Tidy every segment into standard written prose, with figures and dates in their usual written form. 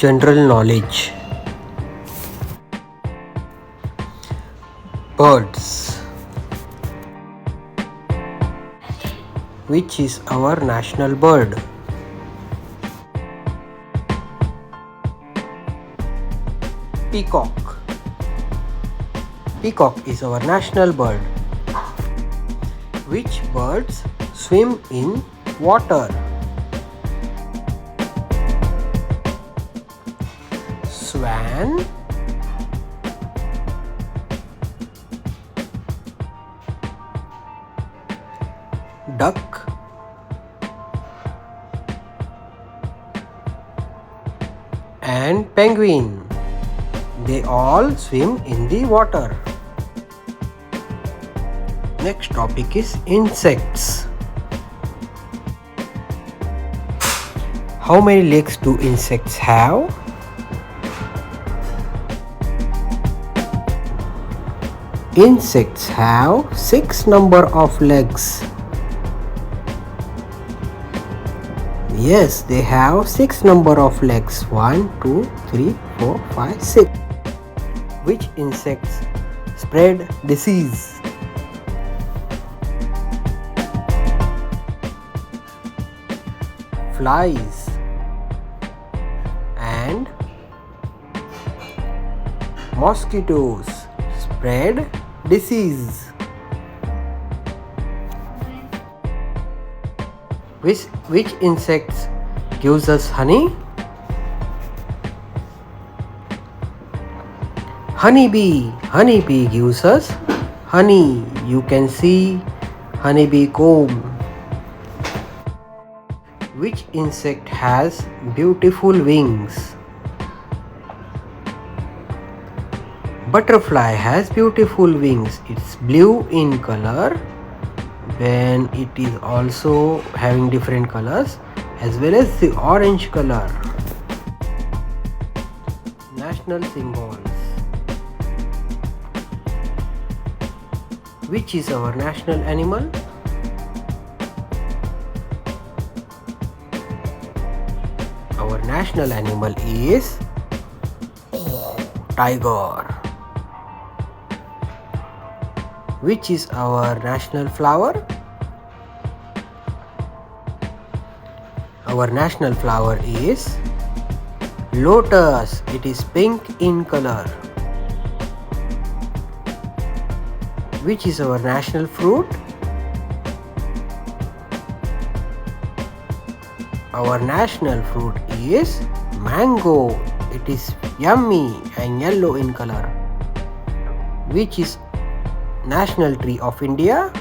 General knowledge. Birds. Which is our national bird? Peacock. Peacock is our national bird. Which birds swim in water? Swan, duck, and penguin. They all swim in the water. Next topic is insects. How many legs do insects have? Insects have 6 number of legs. Yes, they have 6 number of legs. 1, 2, 3, 4, 5, 6. Which insects spread disease? Flies and mosquitoes spread disease. Which insects gives us honey? Honeybee. Honeybee gives us honey. You can see honeybee comb. Which insect has beautiful wings? Butterfly has beautiful wings. It's blue in color, when it is also having different colors, as well as the orange color. National symbols. Which is our national animal? Our national animal is tiger. Which is our national flower? Our national flower is lotus. It is pink in color. Which is our national fruit? Our national fruit is mango. It is yummy and yellow in color. Which is national tree of India?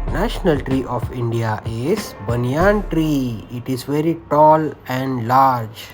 National tree of India is banyan tree. It is very tall and large.